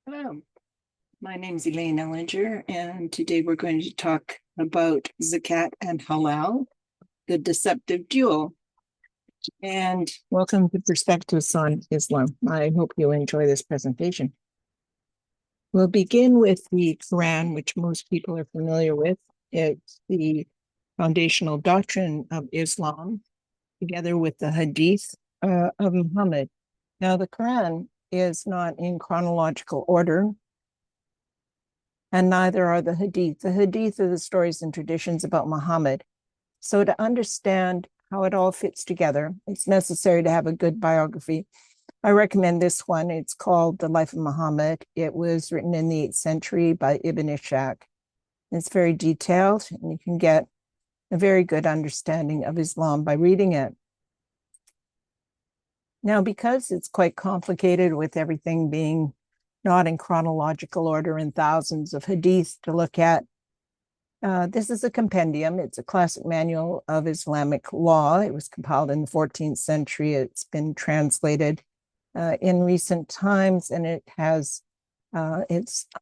Hello, my name is Elaine Ellinger, and today we're going to talk about Zakat and Halal, the deceptive duel. And welcome to Perspectives on Islam. I hope you enjoy this presentation. We'll begin with the Quran, which most people are familiar with. It's the foundational doctrine of Islam, together with the Hadith of Muhammad. Now, the Quran is not in chronological order, and neither are the Hadith. The Hadith are the stories and traditions about Muhammad. So to understand how it all fits together, it's necessary to have a good biography. I recommend this one. It's called The Life of Muhammad. It was written in the 8th century by Ibn Ishaq. It's very detailed, and you can get a very good understanding of Islam by reading it. Now, because it's quite complicated with everything being not in chronological order and thousands of hadith to look at, this is a compendium. It's a classic manual of Islamic law. It was compiled in the 14th century. It's been translated in recent times, and it's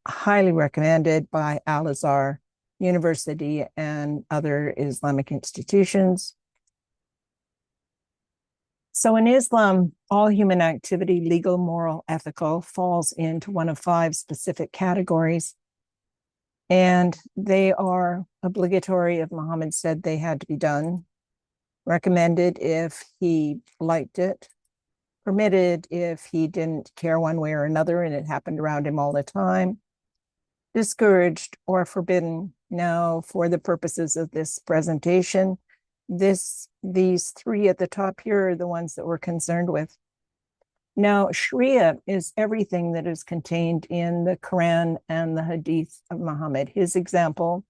highly recommended by Al-Azhar University and other Islamic institutions. So in Islam, all human activity, legal, moral, ethical, falls into one of 5 specific categories. And they are obligatory if Muhammad said they had to be done, recommended if he liked it, permitted if he didn't care one way or another and it happened around him all the time, discouraged or forbidden. Now, for the purposes of this presentation, these 3 at the top here are the ones that we're concerned with. Now, Sharia is everything that is contained in the Quran and the Hadith of Muhammad, his example,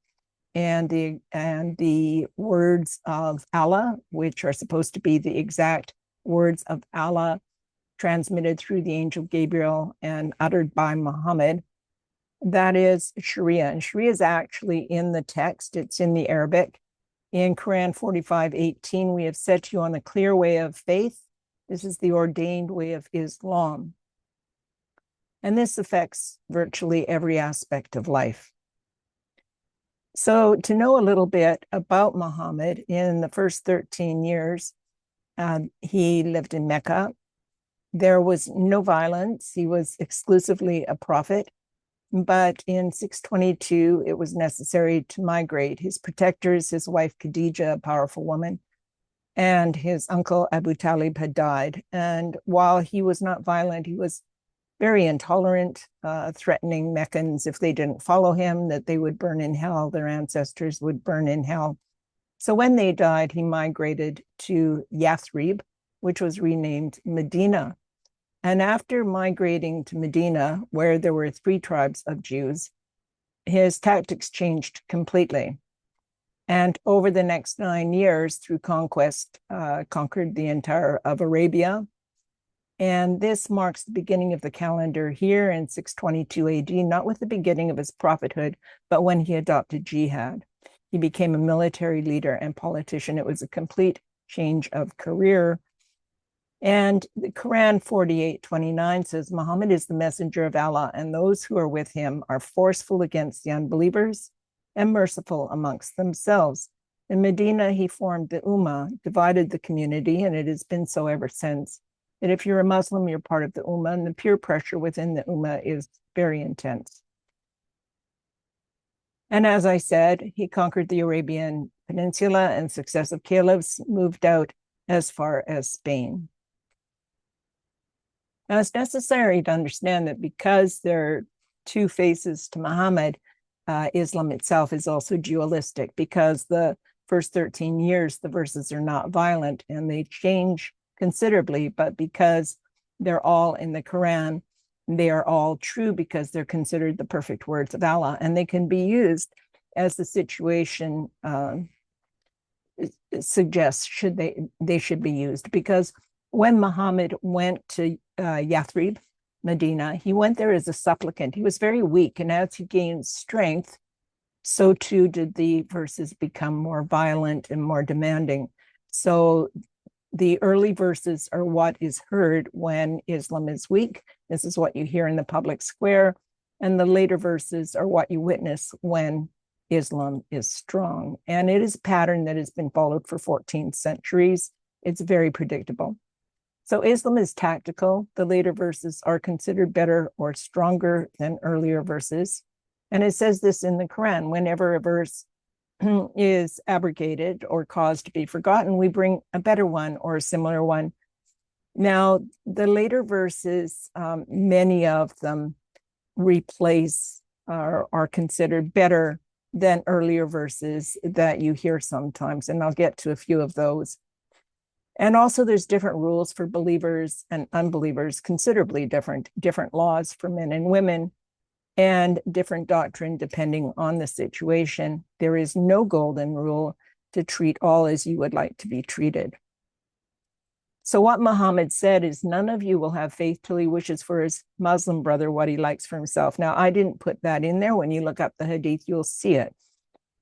and the words of Allah, which are supposed to be the exact words of Allah transmitted through the angel Gabriel and uttered by Muhammad. That is Sharia, and Sharia is actually in the text. It's in the Arabic. In Quran 45:18, we have set you on the clear way of faith. This is the ordained way of Islam. And this affects virtually every aspect of life. So to know a little bit about Muhammad, in the first 13 years, he lived in Mecca. There was no violence. He was exclusively a prophet. But in 622, it was necessary to migrate. His protectors, his wife Khadija, a powerful woman, and his uncle Abu Talib had died. And while he was not violent, he was very intolerant, threatening Meccans if they didn't follow him, that they would burn in hell, their ancestors would burn in hell. So when they died, he migrated to Yathrib, which was renamed Medina. And after migrating to Medina, where there were 3 tribes of Jews, his tactics changed completely. And over the next 9 years, through conquest, conquered the entire of Arabia. And this marks the beginning of the calendar here in 622 AD, not with the beginning of his prophethood, but when he adopted jihad. He became a military leader and politician. It was a complete change of career. And the Quran 48:29 says, Muhammad is the messenger of Allah, and those who are with him are forceful against the unbelievers and merciful amongst themselves. In Medina, he formed the Ummah, divided the community, and it has been so ever since. And if you're a Muslim, you're part of the Ummah, and the peer pressure within the Ummah is very intense. And as I said, he conquered the Arabian Peninsula, and successive caliphs moved out as far as Spain. Now, it's necessary to understand that because there are 2 faces to Muhammad, Islam itself is also dualistic, because the first 13 years, the verses are not violent and they change considerably, but because they're all in the Quran, they are all true because they're considered the perfect words of Allah, and they can be used as the situation suggests they should be used. Because when Muhammad went to Yathrib, Medina, he went there as a supplicant. He was very weak, and as he gained strength, so too did the verses become more violent and more demanding. So The early verses are what is heard when Islam is weak. This is what you hear in the public square. And the later verses are what you witness when Islam is strong. And it is a pattern that has been followed for 14 centuries. It's very predictable. So Islam is tactical. The later verses are considered better or stronger than earlier verses. And it says this in the Quran: whenever a verse is abrogated or caused to be forgotten, we bring a better one or a similar one. Now, the later verses, many of them replace or are considered better than earlier verses that you hear sometimes, and I'll get to a few of those. And also there's different rules for believers and unbelievers, considerably different laws for men and women, and different doctrine depending on the situation. There is no golden rule to treat all as you would like to be treated. So what Muhammad said is, none of you will have faith till he wishes for his Muslim brother what he likes for himself. Now, I didn't put that in there. When you look up the hadith, you'll see it.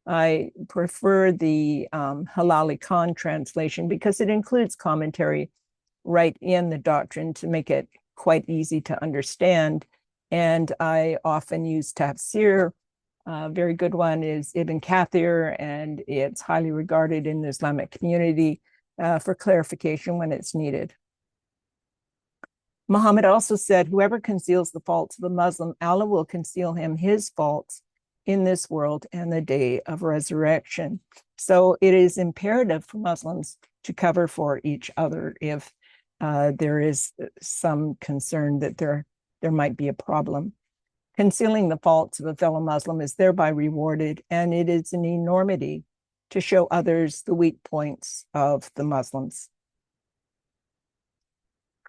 I prefer the Halalization translation because it includes commentary right in the doctrine to make it quite easy to understand. And I often use tafsir. A very good one is Ibn Kathir, and it's highly regarded in the Islamic community for clarification when it's needed. Muhammad also said, whoever conceals the faults of a Muslim, Allah will conceal him his faults in this world and the day of resurrection. So it is imperative for Muslims to cover for each other if there is some concern that there might be a problem. Concealing the faults of a fellow Muslim is thereby rewarded, and it is an enormity to show others the weak points of the Muslims.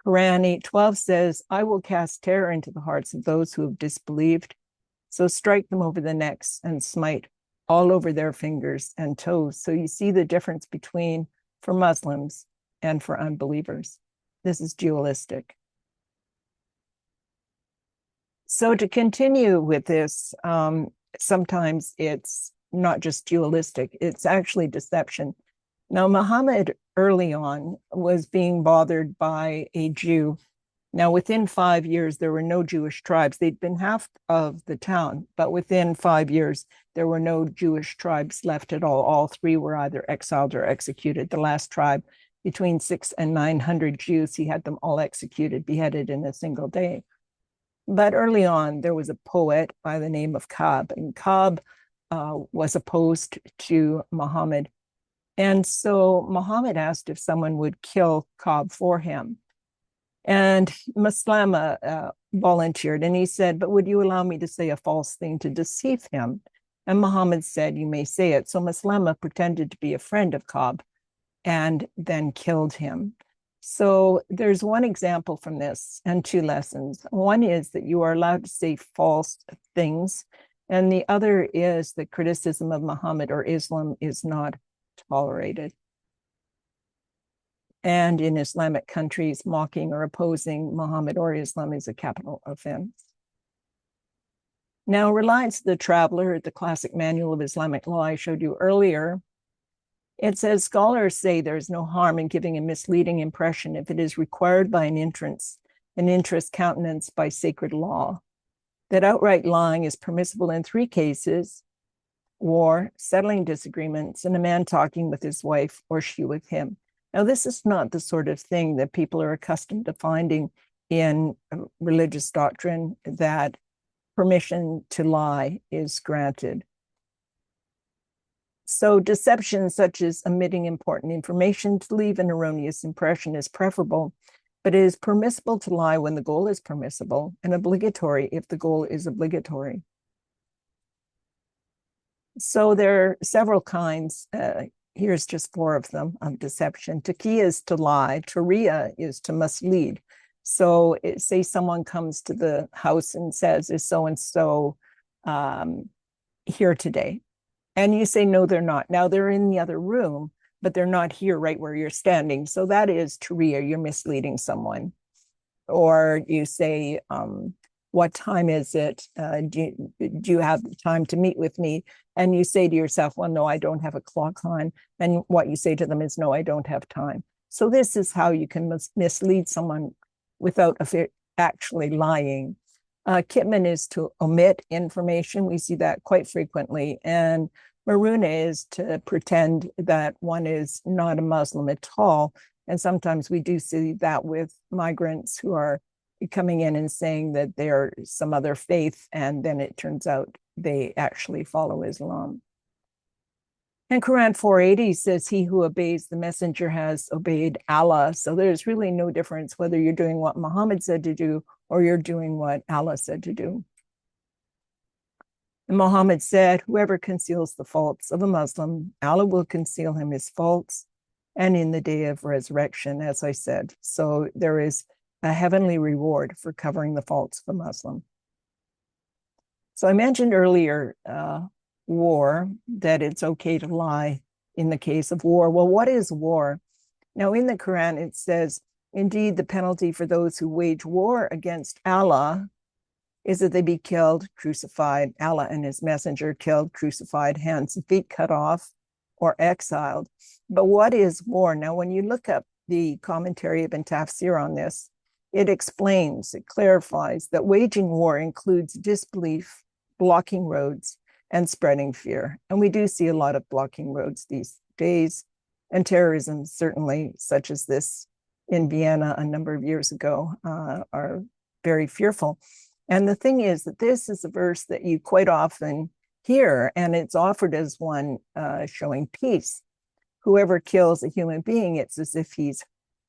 Quran 8:12 says, I will cast terror into the hearts of those who have disbelieved, so strike them over the necks and smite all over their fingers and toes. So you see the difference between for Muslims and for unbelievers. This is dualistic. So to continue with this, sometimes it's not just dualistic, it's actually deception. Now, Muhammad early on was being bothered by a Jew. Now, within 5 years, there were no Jewish tribes. They'd been half of the town, but within 5 years, there were no Jewish tribes left at all. All three were either exiled or executed. The last tribe, between 600 and 900 Jews, he had them all executed, beheaded in a single day. But early on, there was a poet by the name of Ka'b, and Ka'b was opposed to Muhammad. And so Muhammad asked if someone would kill Ka'b for him. And Maslama volunteered, and he said, but would you allow me to say a false thing to deceive him? And Muhammad said, you may say it. So Maslama pretended to be a friend of Ka'b and then killed him. So there's one example from this and two lessons. One is that you are allowed to say false things, and the other is that criticism of Muhammad or Islam is not tolerated. And in Islamic countries, mocking or opposing Muhammad or Islam is a capital offense. Now, Reliance the Traveler, the classic manual of Islamic law I showed you earlier, it says, scholars say there is no harm in giving a misleading impression if it is required by an interest countenanced by sacred law. That outright lying is permissible in 3 cases: war, settling disagreements, and a man talking with his wife or she with him. Now, this is not the sort of thing that people are accustomed to finding in religious doctrine, that permission to lie is granted. So deception, such as omitting important information to leave an erroneous impression, is preferable, but it is permissible to lie when the goal is permissible, and obligatory if the goal is obligatory. So there are several kinds. Here's just 4 of them of deception. Taqiyya is to lie. Tariya is to mislead. So say someone comes to the house and says, is so-and-so here today? And you say, no, they're not. Now they're in the other room, but they're not here right where you're standing. So that is tariya, you're misleading someone. Or you say, what time is it? Do you have time to meet with me? And you say to yourself, well, no, I don't have a clock on. And what you say to them is, no, I don't have time. So this is how you can mislead someone without actually lying. Kitman is to omit information. We see that quite frequently. And Maruna is to pretend that one is not a Muslim at all. And sometimes we do see that with migrants who are coming in and saying that they're some other faith, and then it turns out they actually follow Islam. And Quran 480 says, he who obeys the messenger has obeyed Allah. So there's really no difference whether you're doing what Muhammad said to do or you're doing what Allah said to do. And Muhammad said, whoever conceals the faults of a Muslim, Allah will conceal him his faults, and in the day of resurrection, as I said. So there is a heavenly reward for covering the faults of a Muslim. So I mentioned earlier war, that it's okay to lie in the case of war. Well, what is war? Now, in the Quran, it says, indeed, the penalty for those who wage war against Allah is that they be killed, crucified, Allah and his messenger killed, crucified, hands and feet cut off, or exiled. But what is war? Now, when you look up the commentary of Ibn Tafsir on this, it explains, it clarifies that waging war includes disbelief, blocking roads, and spreading fear. And we do see a lot of blocking roads these days, and terrorism, certainly, such as this in Vienna a number of years ago, are very fearful. And the thing is that this is a verse that you quite often hear, and it's offered as one showing peace. Whoever kills a human being, it's as if he's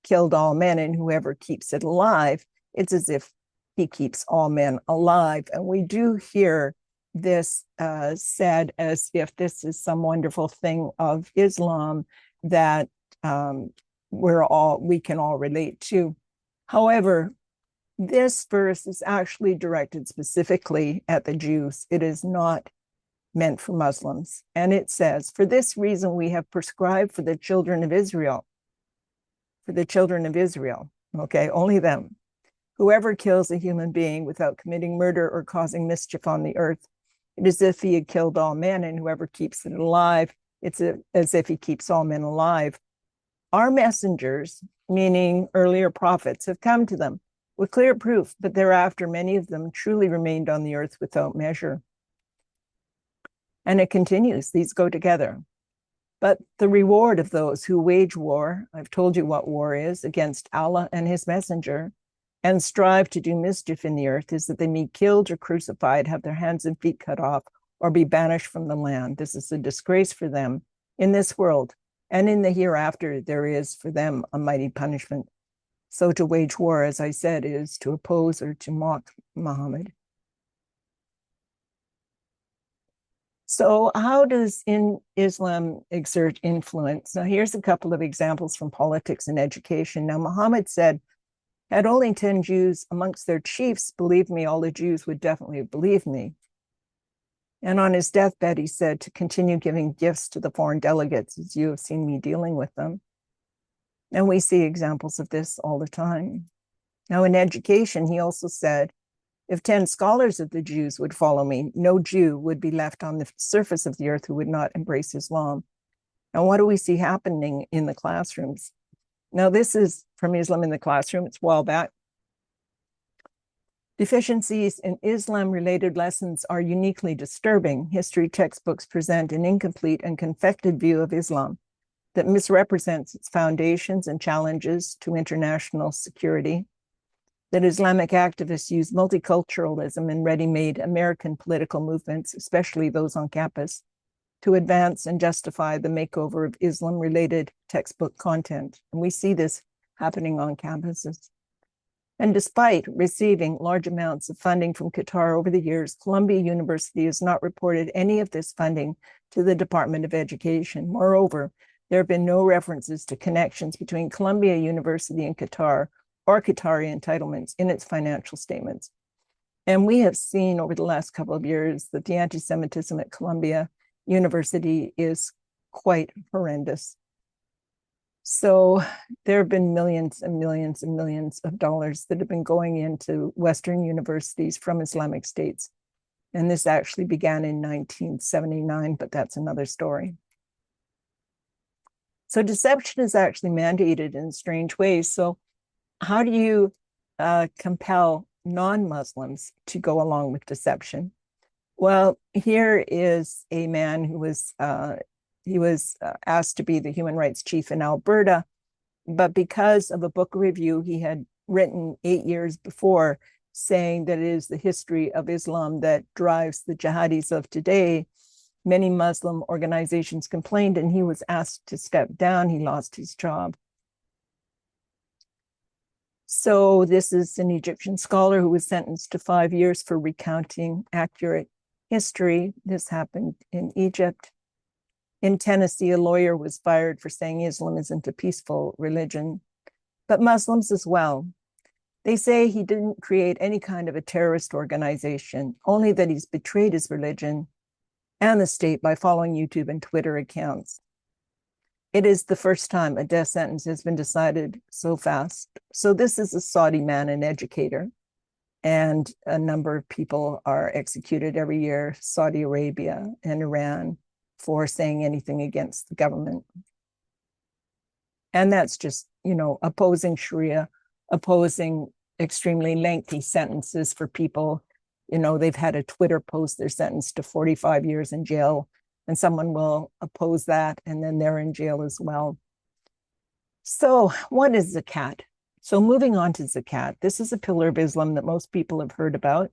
killed all men, and whoever keeps it alive, it's as if he keeps all men alive. And we do hear this said as if this is some wonderful thing of Islam that we can all relate to. However, this verse is actually directed specifically at the Jews. It is not meant for Muslims. And it says, for this reason, we have prescribed for the children of Israel, okay, only them, whoever kills a human being without committing murder or causing mischief on the earth, it is as if he had killed all men, and whoever keeps it alive, it's as if he keeps all men alive. Our messengers, meaning earlier prophets, have come to them with clear proof, but thereafter many of them truly remained on the earth without measure. And it continues, these go together. But the reward of those who wage war, I've told you what war is, against Allah and his messenger, and strive to do mischief in the earth, is that they be killed or crucified, have their hands and feet cut off, or be banished from the land. This is a disgrace for them in this world, and in the hereafter there is for them a mighty punishment. So to wage war, as I said, is to oppose or to mock Muhammad. So how does Islam exert influence? Now, here's a couple of examples from politics and education. Now, Muhammad said, had only 10 Jews amongst their chiefs believed me, all the Jews would definitely believe me. And on his deathbed, he said to continue giving gifts to the foreign delegates, as you have seen me dealing with them. And we see examples of this all the time. Now, in education, he also said, if 10 scholars of the Jews would follow me, no Jew would be left on the surface of the earth who would not embrace Islam. And what do we see happening in the classrooms? Now, this is from Islam in the Classroom. It's a while back. Deficiencies in Islam-related lessons are uniquely disturbing. History textbooks present an incomplete and confected view of Islam that misrepresents its foundations and challenges to international security. That Islamic activists use multiculturalism and ready-made American political movements, especially those on campus, to advance and justify the makeover of Islam-related textbook content. And we see this happening on campuses. And despite receiving large amounts of funding from Qatar over the years, Columbia University has not reported any of this funding to the Department of Education. Moreover, there have been no references to connections between Columbia University and Qatar or Qatari entitlements in its financial statements. And we have seen over the last couple of years that the anti-Semitism at Columbia University is quite horrendous. So there have been millions and millions and millions of dollars that have been going into Western universities from Islamic states. And this actually began in 1979, but that's another story. So deception is actually mandated in strange ways. So how do you compel non-Muslims to go along with deception? Well, here is a man who was asked to be the human rights chief in Alberta, but because of a book review he had written 8 years before, saying that it is the history of Islam that drives the jihadis of today, many Muslim organizations complained, and he was asked to step down. He lost his job. So this is an Egyptian scholar who was sentenced to 5 years for recounting accurate history. This happened in Egypt. In Tennessee, a lawyer was fired for saying Islam isn't a peaceful religion, but Muslims as well. They say he didn't create any kind of a terrorist organization, only that he's betrayed his religion and the state by following YouTube and Twitter accounts. It is the first time a death sentence has been decided so fast. So this is a Saudi man, an educator, and a number of people are executed every year, Saudi Arabia and Iran, for saying anything against the government. And that's just, opposing Sharia, opposing extremely lengthy sentences for people. They've had a Twitter post, they're sentenced to 45 years in jail, and someone will oppose that, and then they're in jail as well. So what is zakat? So moving on to zakat, this is a pillar of Islam that most people have heard about,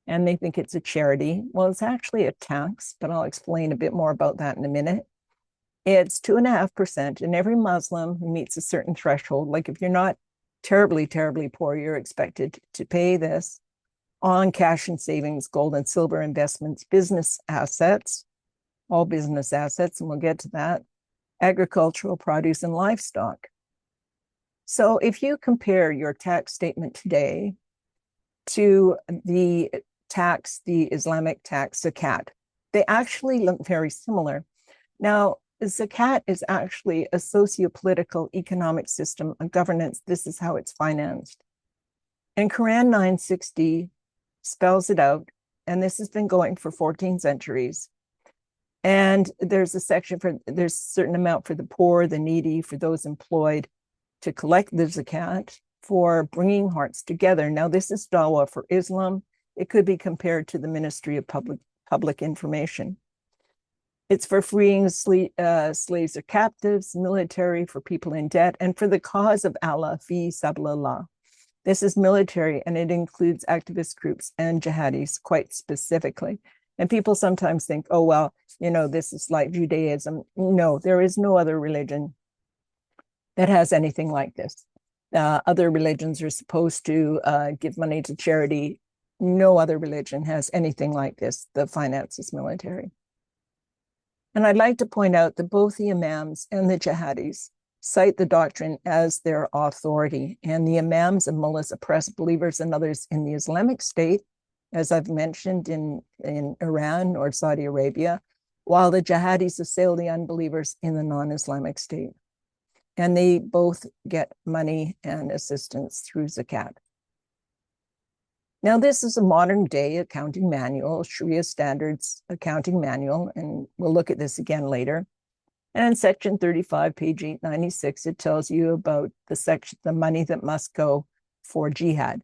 and they think it's a charity. Well, it's actually a tax, but I'll explain a bit more about that in a minute. It's 2.5%, and every Muslim who meets a certain threshold, like if you're not terribly, terribly poor, you're expected to pay this on cash and savings, gold and silver investments, business assets, all business assets, and we'll get to that, agricultural produce and livestock. So if you compare your tax statement today to the Islamic tax, zakat, they actually look very similar. Now, zakat is actually a socio-political economic system of governance. This is how it's financed. And Quran 960 spells it out, and this has been going for 14 centuries. And there's a certain amount for the poor, the needy, for those employed to collect the zakat, for bringing hearts together. Now, this is dawah for Islam. It could be compared to the Ministry of Public Information. It's for freeing slaves or captives, military, for people in debt, and for the cause of Allah, fi sabilillah. This is military, and it includes activist groups and jihadis quite specifically. And people sometimes think, oh, well, this is like Judaism. No, there is no other religion that has anything like this. Other religions are supposed to give money to charity. No other religion has anything like this. The finance is military. And I'd like to point out that both the imams and the jihadis cite the doctrine as their authority. And the imams and mullahs oppress believers and others in the Islamic State, as I've mentioned, in Iran or Saudi Arabia, while the jihadis assail the unbelievers in the non-Islamic state. And they both get money and assistance through zakat. Now, this is a modern day accounting manual, Sharia standards accounting manual, and we'll look at this again later. And in section 35, page 896, it tells you about the money that must go for jihad.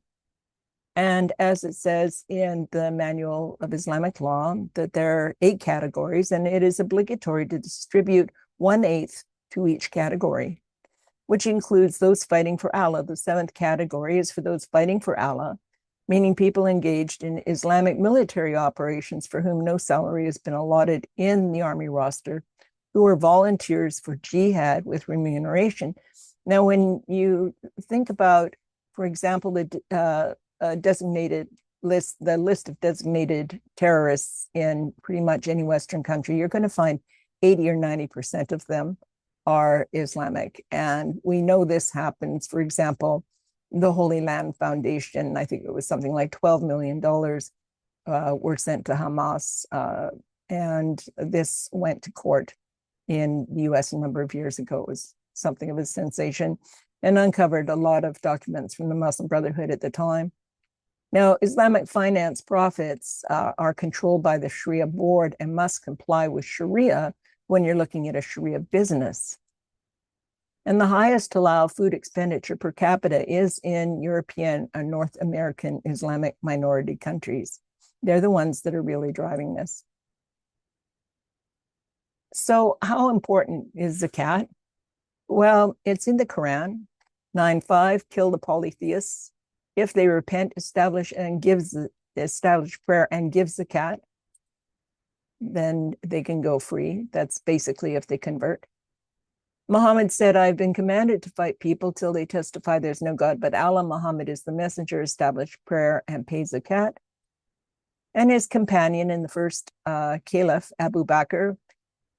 And as it says in the Manual of Islamic Law, that there are 8 categories, and it is obligatory to distribute 1/8 to each category, which includes those fighting for Allah. The 7th category is for those fighting for Allah, meaning people engaged in Islamic military operations for whom no salary has been allotted in the army roster, who are volunteers for jihad with remuneration. Now, when you think about, for example, the list of designated terrorists in pretty much any Western country, you're going to find 80 or 90% of them are Islamic. And we know this happens. For example, the Holy Land Foundation, I think it was something like $12 million were sent to Hamas. And this went to court in the US a number of years ago. It was something of a sensation and uncovered a lot of documents from the Muslim Brotherhood at the time. Now, Islamic finance profits are controlled by the Sharia board and must comply with Sharia when you're looking at a Sharia business. And the highest halal food expenditure per capita is in European and North American Islamic minority countries. They're the ones that are really driving this. So how important is zakat? Well, it's in the Quran, 9:5, kill the polytheists. If they repent, establish prayer and give zakat, then they can go free. That's basically if they convert. Muhammad said, I've been commanded to fight people till they testify there's no God but Allah. Muhammad is the messenger, establish prayer and pay zakat. And his companion in the first caliph, Abu Bakr,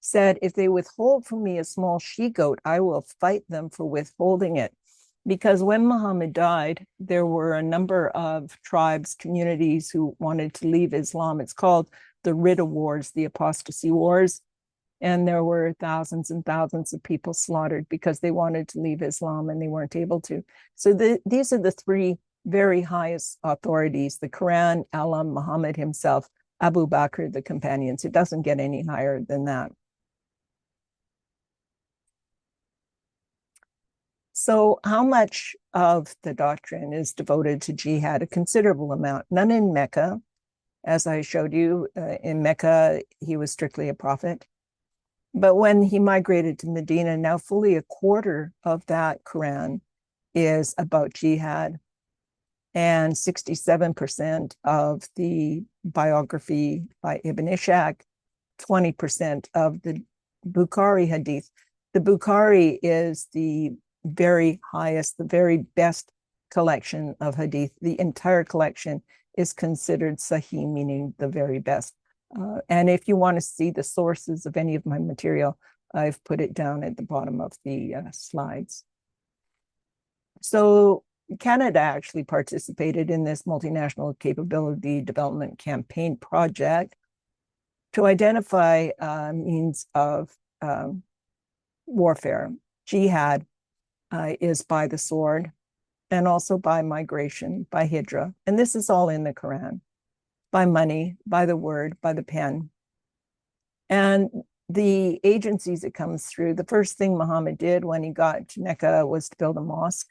said, if they withhold from me a small she-goat, I will fight them for withholding it. Because when Muhammad died, there were a number of tribes, communities who wanted to leave Islam. It's called the Ridda Wars, the apostasy wars. And there were thousands and thousands of people slaughtered because they wanted to leave Islam and they weren't able to. So these are the three very highest authorities, the Quran, Allah, Muhammad himself, Abu Bakr, the companions. It doesn't get any higher than that. So how much of the doctrine is devoted to jihad? A considerable amount. None in Mecca. As I showed you, in Mecca, he was strictly a prophet. But when he migrated to Medina, now fully a quarter of that Quran is about jihad. And 67% of the biography by Ibn Ishaq, 20% of the Bukhari hadith. The Bukhari is the very highest, the very best collection of hadith. The entire collection is considered sahih, meaning the very best. And if you want to see the sources of any of my material, I've put it down at the bottom of the slides. So Canada actually participated in this multinational capability development campaign project to identify means of warfare. Jihad is by the sword and also by migration, by hijra. And this is all in the Quran. By money, by the word, by the pen. And the agencies it comes through, the first thing Muhammad did when he got to Mecca was to build a mosque.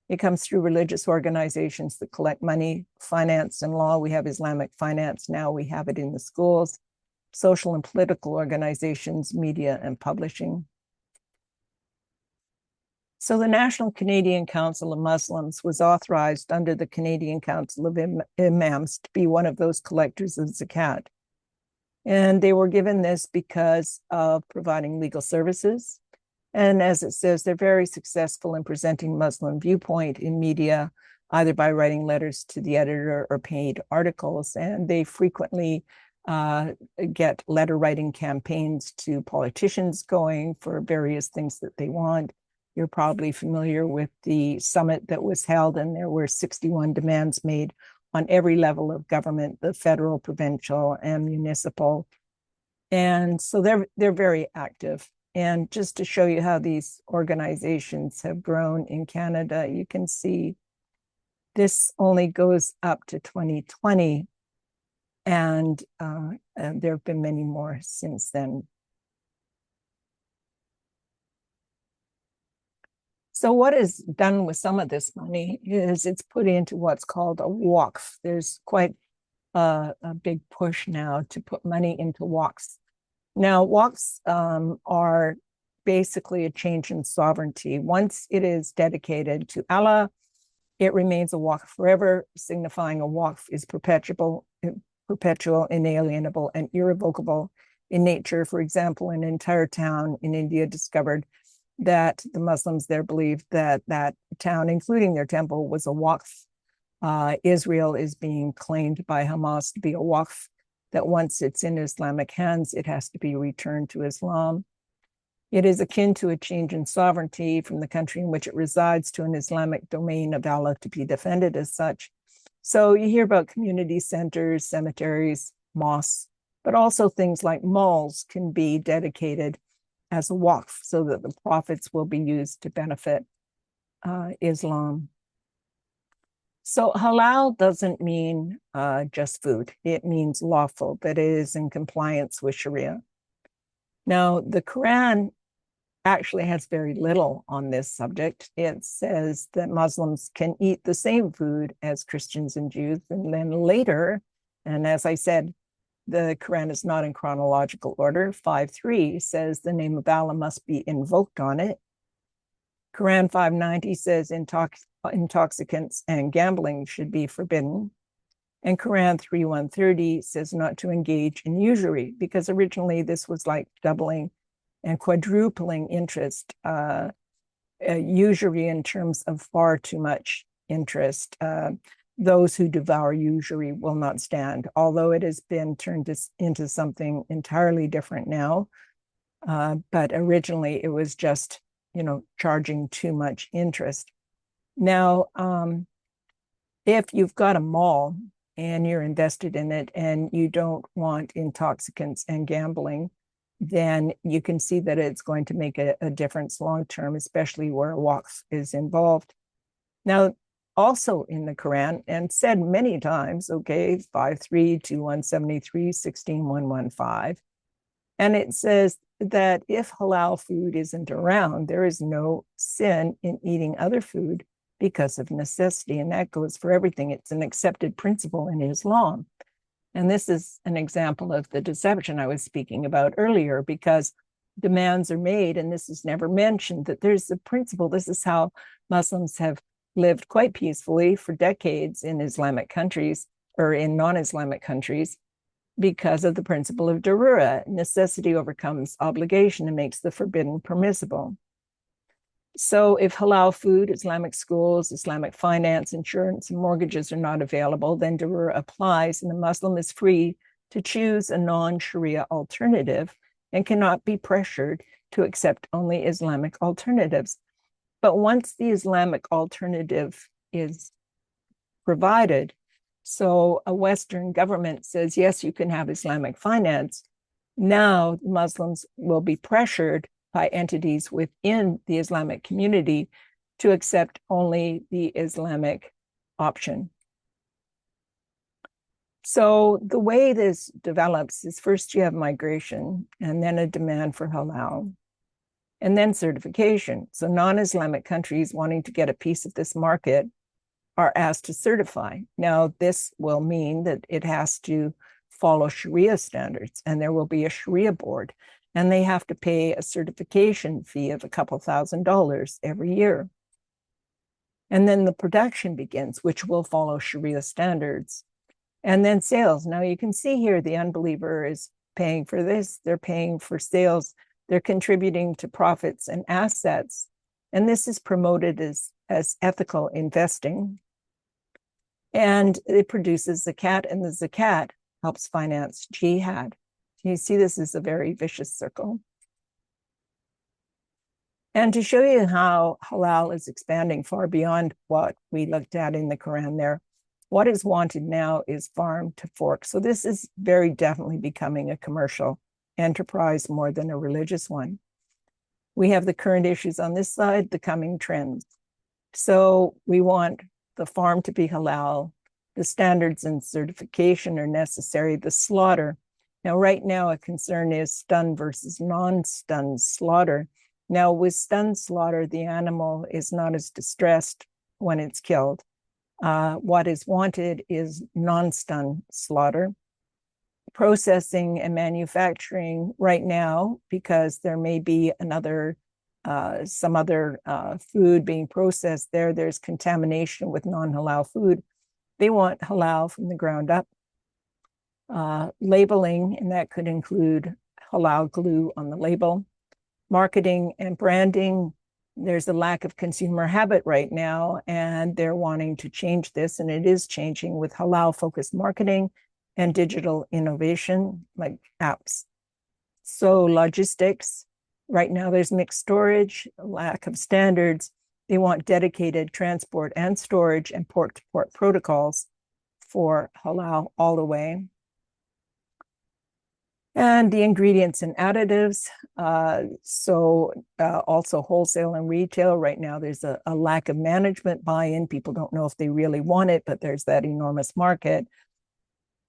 It comes through religious organizations that collect money, finance and law. We have Islamic finance now, we have it in the schools, social and political organizations, media and publishing. So the National Canadian Council of Muslims was authorized under the Canadian Council of Imams to be one of those collectors of zakat. And they were given this because of providing legal services. And as it says, they're very successful in presenting Muslim viewpoint in media, either by writing letters to the editor or paid articles. And they frequently get letter writing campaigns to politicians going for various things that they want. You're probably familiar with the summit that was held, and there were 61 demands made on every level of government, the federal, provincial, and municipal. And so they're very active. And just to show you how these organizations have grown in Canada, you can see this only goes up to 2020. And there have been many more since then. So what is done with some of this money is it's put into what's called a waqf. There's quite a big push now to put money into waqfs. Now, waqfs are basically a change in sovereignty. Once it is dedicated to Allah, it remains a waqf forever, signifying a waqf is perpetual, inalienable, and irrevocable in nature. For example, an entire town in India discovered that the Muslims there believed that that town, including their temple, was a waqf. Israel is being claimed by Hamas to be a waqf, that once it's in Islamic hands, it has to be returned to Islam. It is akin to a change in sovereignty from the country in which it resides to an Islamic domain of Allah to be defended as such. So you hear about community centers, cemeteries, mosques, but also things like malls can be dedicated as a waqf so that the profits will be used to benefit Islam. So halal doesn't mean just food. It means lawful, that it is in compliance with Sharia. Now, the Quran actually has very little on this subject. It says that Muslims can eat the same food as Christians and Jews. And then later, and as I said, the Quran is not in chronological order. 5:3 says the name of Allah must be invoked on it. Quran 590 says intoxicants and gambling should be forbidden. And Quran 3:130 says not to engage in usury, because originally this was like doubling and quadrupling interest, usury in terms of far too much interest. Those who devour usury will not stand, although it has been turned into something entirely different now. But originally it was just, charging too much interest. Now, if you've got a mall and you're invested in it and you don't want intoxicants and gambling, then you can see that it's going to make a difference long term, especially where waqf is involved. Now, also in the Quran, and said many times, 5:3, 2:173, 16:115, and it says that if halal food isn't around, there is no sin in eating other food because of necessity, and that goes for everything. It's an accepted principle in Islam. And this is an example of the deception I was speaking about earlier, because demands are made, and this is never mentioned, that there's a principle. This is how Muslims have lived quite peacefully for decades in Islamic countries or in non-Islamic countries because of the principle of darura. Necessity overcomes obligation and makes the forbidden permissible. So if halal food, Islamic schools, Islamic finance, insurance, and mortgages are not available, then darura applies, and the Muslim is free to choose a non-Sharia alternative and cannot be pressured to accept only Islamic alternatives. But once the Islamic alternative is provided, so a Western government says, yes, you can have Islamic finance, now Muslims will be pressured by entities within the Islamic community to accept only the Islamic option. So the way this develops is first you have migration, and then a demand for halal, and then certification. So non-Islamic countries wanting to get a piece of this market are asked to certify. Now, this will mean that it has to follow Sharia standards, and there will be a Sharia board, and they have to pay a certification fee of a couple $1,000s every year. And then the production begins, which will follow Sharia standards. And then sales. Now you can see here the unbeliever is paying for this. They're paying for sales. They're contributing to profits and assets. And this is promoted as ethical investing. And it produces zakat, and the zakat helps finance jihad. You see, this is a very vicious circle. And to show you how halal is expanding far beyond what we looked at in the Quran there, what is wanted now is farm to fork. So this is very definitely becoming a commercial enterprise more than a religious one. We have the current issues on this side, the coming trends. So we want the farm to be halal. The standards and certification are necessary. The slaughter. Now, right now, a concern is stun versus non-stun slaughter. Now, with stun slaughter, the animal is not as distressed when it's killed. What is wanted is non-stun slaughter. Processing and manufacturing right now, because there may be some other food being processed there, there's contamination with non-halal food. They want halal from the ground up. Labeling, and that could include halal glue on the label. Marketing and branding, there's a lack of consumer habit right now, and they're wanting to change this, and it is changing with halal-focused marketing and digital innovation like apps. So logistics, right now there's mixed storage, lack of standards. They want dedicated transport and storage and port-to-port protocols for halal all the way. And the ingredients and additives. Also wholesale and retail. Right now, there's a lack of management buy-in. People don't know if they really want it, but there's that enormous market.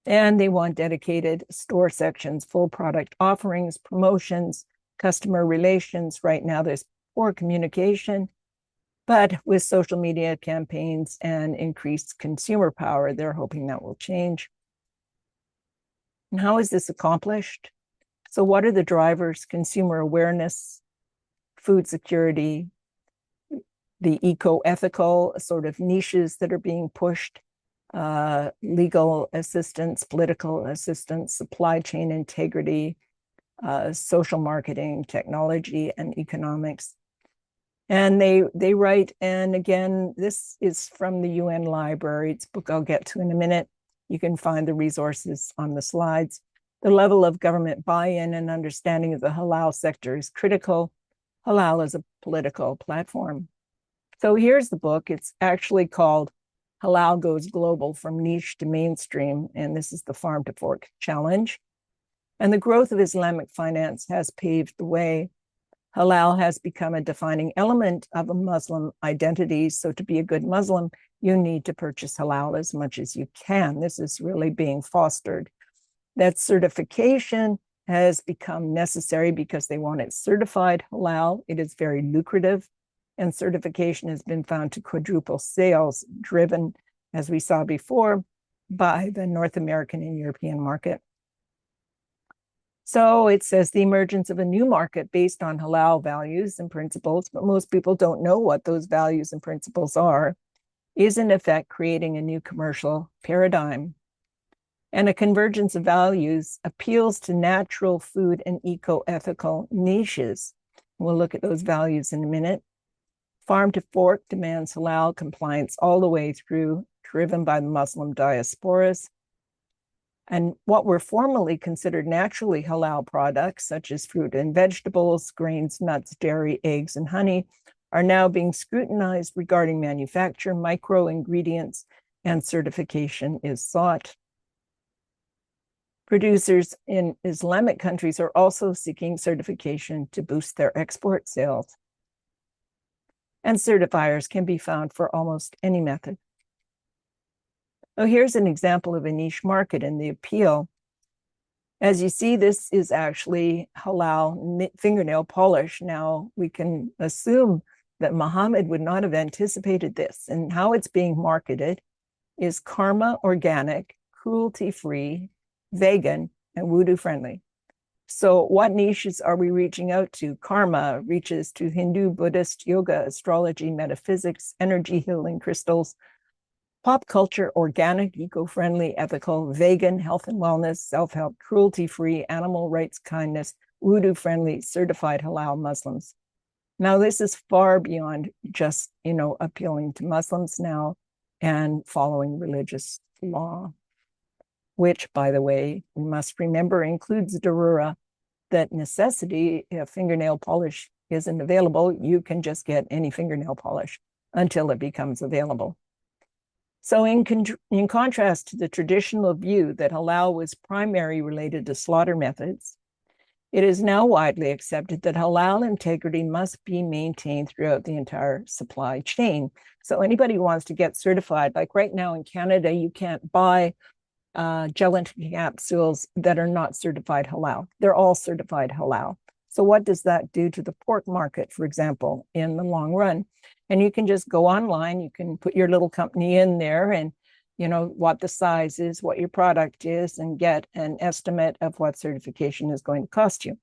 And they want dedicated store sections, full product offerings, promotions, customer relations. Right now, there's poor communication, but with social media campaigns and increased consumer power, they're hoping that will change. And how is this accomplished? So what are the drivers? Consumer awareness, food security, the eco-ethical sort of niches that are being pushed, legal assistance, political assistance, supply chain integrity, social marketing, technology, and economics. And they write, and again, this is from the UN Library. It's a book I'll get to in a minute. You can find the resources on the slides. The level of government buy-in and understanding of the halal sector is critical. Halal is a political platform. So here's the book. It's actually called Halal Goes Global, From Niche to Mainstream, and this is the Farm to Fork Challenge. And the growth of Islamic finance has paved the way. Halal has become a defining element of a Muslim identity. So to be a good Muslim, you need to purchase halal as much as you can. This is really being fostered. That certification has become necessary because they want it certified halal. It is very lucrative, and certification has been found to quadruple sales, driven, as we saw before, by the North American and European market. So it says the emergence of a new market based on halal values and principles, but most people don't know what those values and principles are, is in effect creating a new commercial paradigm. And a convergence of values appeals to natural food and eco-ethical niches. We'll look at those values in a minute. Farm to Fork demands halal compliance all the way through, driven by the Muslim diasporas. And what were formerly considered naturally halal products, such as fruit and vegetables, grains, nuts, dairy, eggs, and honey, are now being scrutinized regarding manufacture, micro ingredients, and certification is sought. Producers in Islamic countries are also seeking certification to boost their export sales. And certifiers can be found for almost any method. Oh, here's an example of a niche market in the appeal. As you see, this is actually halal fingernail polish. Now, we can assume that Muhammad would not have anticipated this. And how it's being marketed is karma organic, cruelty-free, vegan, and wudu-friendly. So what niches are we reaching out to? Karma reaches to Hindu, Buddhist, yoga, astrology, metaphysics, energy healing crystals, pop culture, organic, eco-friendly, ethical, vegan, health and wellness, self-help, cruelty-free, animal rights, kindness, wudu-friendly, certified halal Muslims. Now, this is far beyond just, appealing to Muslims now and following religious law, which, by the way, we must remember includes darura, that necessity. If fingernail polish isn't available, you can just get any fingernail polish until it becomes available. So in contrast to the traditional view that halal was primarily related to slaughter methods, it is now widely accepted that halal integrity must be maintained throughout the entire supply chain. So anybody who wants to get certified, like right now in Canada, you can't buy gelatin capsules that are not certified halal. They're all certified halal. So what does that do to the pork market, for example, in the long run? And you can just go online, you can put your little company in there and, what the size is, what your product is, and get an estimate of what certification is going to cost you.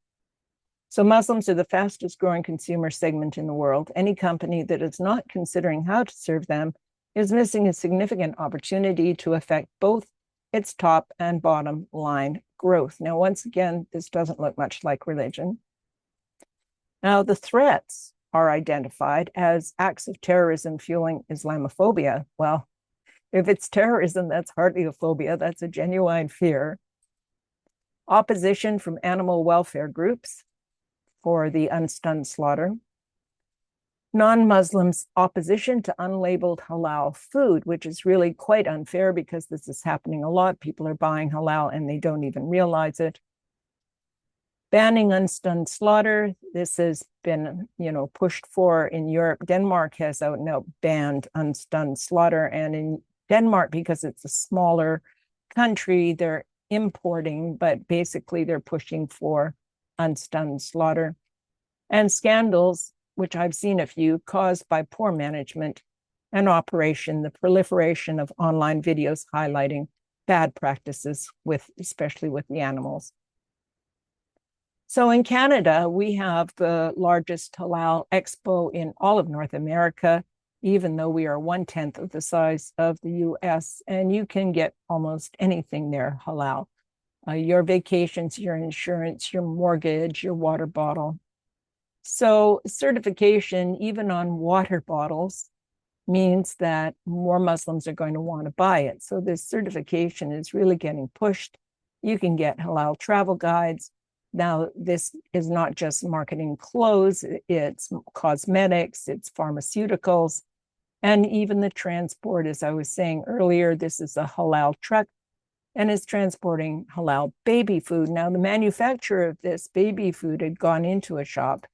So Muslims are the fastest growing consumer segment in the world. Any company that is not considering how to serve them is missing a significant opportunity to affect both its top and bottom line growth. Now, once again, this doesn't look much like religion. Now, the threats are identified as acts of terrorism fueling Islamophobia. Well, if it's terrorism, that's hardly a phobia, that's a genuine fear. Opposition from animal welfare groups for the unstunned slaughter. Non-Muslims' opposition to unlabeled halal food, which is really quite unfair because this is happening a lot. People are buying halal and they don't even realize it. Banning unstunned slaughter. This has been, pushed for in Europe. Denmark has out and out banned unstunned slaughter. And in Denmark, because it's a smaller country, they're importing, but basically they're pushing for unstunned slaughter. and scandals, which I've seen a few, caused by poor management and operation, the proliferation of online videos highlighting bad practices especially with the animals. So in Canada, we have the largest halal expo in all of North America, even though we are 1/10 of the size of the US, and you can get almost anything there halal. Your vacations, your insurance, your mortgage, your water bottle. So certification, even on water bottles, means that more Muslims are going to want to buy it. So this certification is really getting pushed. You can get halal travel guides. Now, this is not just marketing clothes, it's cosmetics, it's pharmaceuticals, and even the transport. As I was saying earlier, this is a halal truck and is transporting halal baby food. Now, the manufacturer of this baby food had gone into a shop,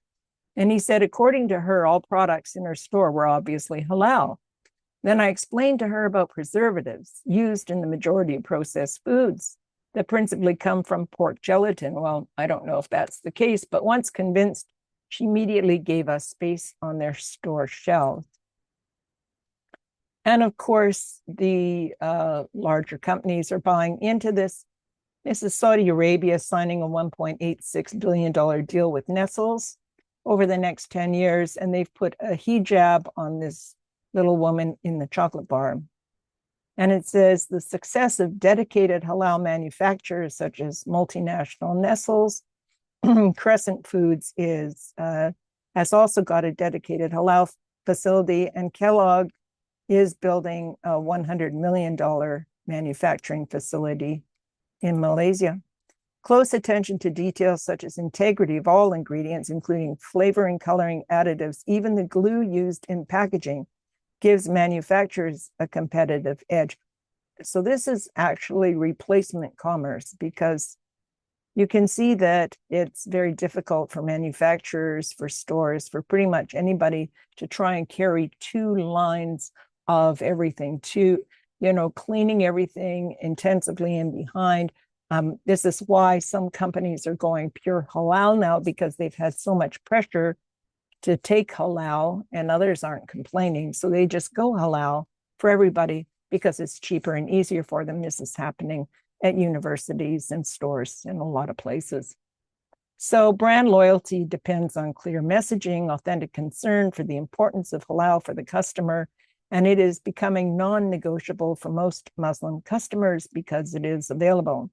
and he said, according to her, all products in her store were obviously halal. Then I explained to her about preservatives used in the majority of processed foods that principally come from pork gelatin. Well, I don't know if that's the case, but once convinced, she immediately gave us space on their store shelves. And of course, the larger companies are buying into this. This is Saudi Arabia signing a $1.86 billion deal with Nestle's over the next 10 years, and they've put a hijab on this little woman in the chocolate bar. And it says the success of dedicated halal manufacturers such as multinational Nestle's, Crescent Foods has also got a dedicated halal facility, and Kellogg is building a $100 million manufacturing facility in Malaysia. Close attention to details such as integrity of all ingredients, including flavoring, coloring, additives, even the glue used in packaging, gives manufacturers a competitive edge. So this is actually replacement commerce, because you can see that it's very difficult for manufacturers, for stores, for pretty much anybody to try and carry two lines of everything, cleaning everything intensively and behind. This is why some companies are going pure halal now, because they've had so much pressure to take halal, and others aren't complaining. So they just go halal for everybody because it's cheaper and easier for them. This is happening at universities and stores in a lot of places. So brand loyalty depends on clear messaging, authentic concern for the importance of halal for the customer, and it is becoming non-negotiable for most Muslim customers because it is available.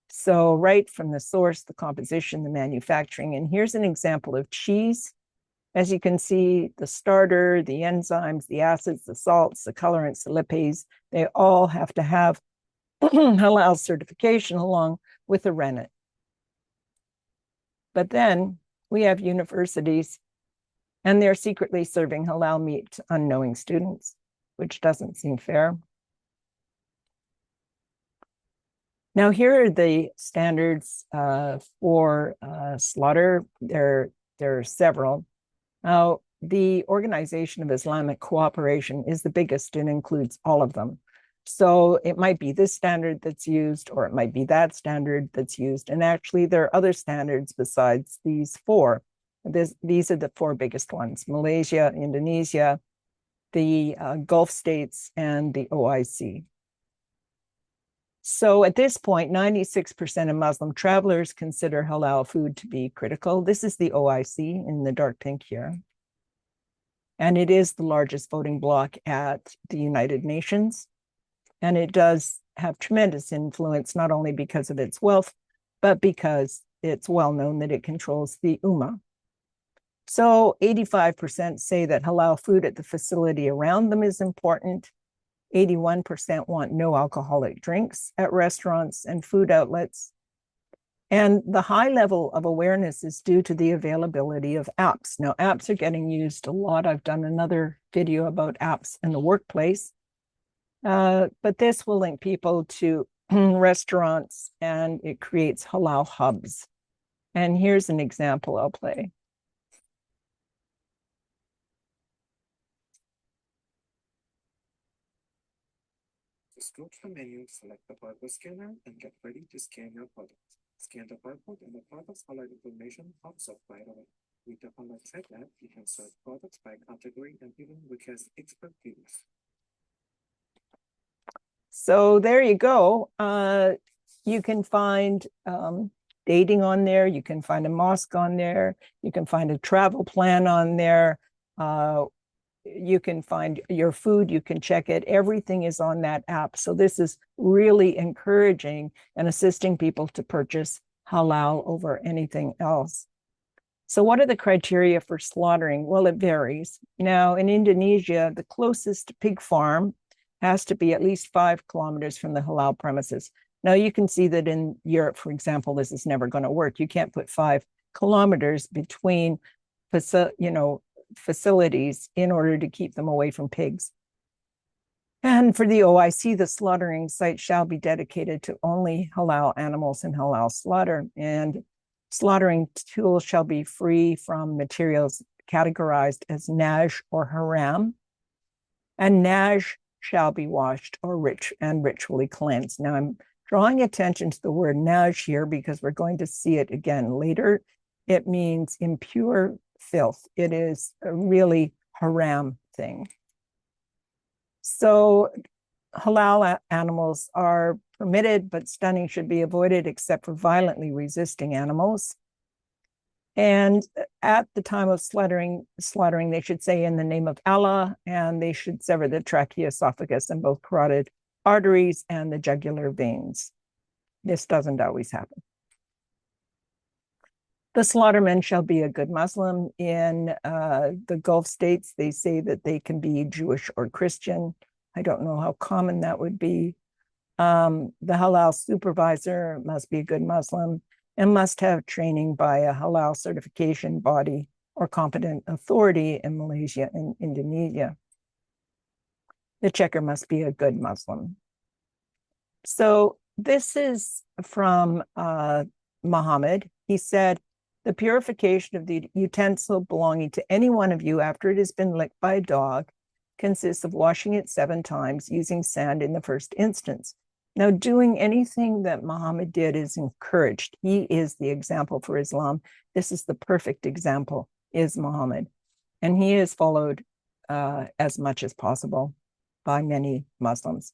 So right from the source, the composition, the manufacturing. And here's an example of cheese. As you can see, the starter, the enzymes, the acids, the salts, the colorants, the lipase, they all have to have halal certification along with the rennet. But then we have universities, and they're secretly serving halal meat to unknowing students, which doesn't seem fair. Now, here are the standards for slaughter. There are several. Now, the Organization of Islamic Cooperation is the biggest and includes all of them. So it might be this standard that's used, or it might be that standard that's used. And actually, there are other standards besides these four. These are the four biggest ones: Malaysia, Indonesia, the Gulf states, and the OIC. So at this point, 96% of Muslim travelers consider halal food to be critical. This is the OIC in the dark pink here. And it is the largest voting bloc at the United Nations. And it does have tremendous influence, not only because of its wealth, but because it's well known that it controls the Ummah. So 85% say that halal food at the facility around them is important. 81% want no alcoholic drinks at restaurants and food outlets. And the high level of awareness is due to the availability of apps. Now, apps are getting used a lot. I've done another video about apps in the workplace. But this will link people to restaurants, and it creates halal hubs. And here's an example I'll play. Just go to the menu, select the barcode scanner, and get ready to scan your product. Scan the barcode, and the product's highlight information pops up right away. With the Halal and Zakat, you can sort products by category and even request expert views. So there you go. You can find dating on there. You can find a mosque on there. You can find a travel plan on there. You can find your food. You can check it. Everything is on that app. So this is really encouraging and assisting people to purchase halal over anything else. So what are the criteria for slaughtering? Well, it varies. Now, in Indonesia, the closest pig farm has to be at least 5 kilometers from the halal premises. Now, you can see that in Europe, for example, this is never going to work. You can't put 5 kilometers between, facilities in order to keep them away from pigs. And for the OIC, the slaughtering site shall be dedicated to only halal animals and halal slaughter. And slaughtering tools shall be free from materials categorized as naj or haram. And naj shall be washed or ritually cleansed. Now I'm drawing attention to the word naj here because we're going to see it again later. It means impure filth. It is a really haram thing. So halal animals are permitted, but stunning should be avoided except for violently resisting animals. And at the time of slaughtering, they should say in the name of Allah, and they should sever the trachea, esophagus, and both carotid arteries and the jugular veins. This doesn't always happen. The slaughterman shall be a good Muslim. In the Gulf states, they say that they can be Jewish or Christian. I don't know how common that would be. The halal supervisor must be a good Muslim and must have training by a halal certification body or competent authority in Malaysia and Indonesia. The checker must be a good Muslim. So this is from Muhammad. He said, the purification of the utensil belonging to any one of you after it has been licked by a dog consists of washing it 7 times using sand in the first instance. Now, doing anything that Muhammad did is encouraged. He is the example for Islam. This is the perfect example, is Muhammad. And he is followed as much as possible by many Muslims.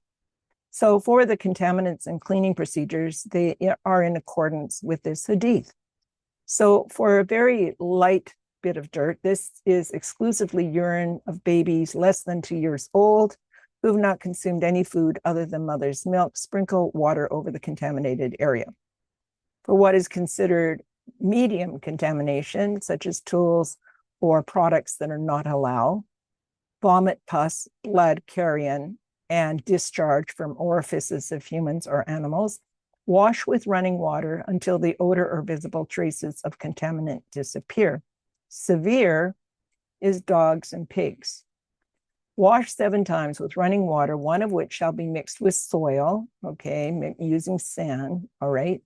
So for the contaminants and cleaning procedures, they are in accordance with this hadith. So for a very light bit of dirt, this is exclusively urine of babies less than 2 years old who have not consumed any food other than mother's milk. Sprinkle water over the contaminated area. For what is considered medium contamination, such as tools or products that are not halal, vomit, pus, blood, carrion, and discharge from orifices of humans or animals, wash with running water until the odor or visible traces of contaminant disappear. Severe is dogs and pigs. Wash 7 times with running water, one of which shall be mixed with soil, okay, using sand, all right,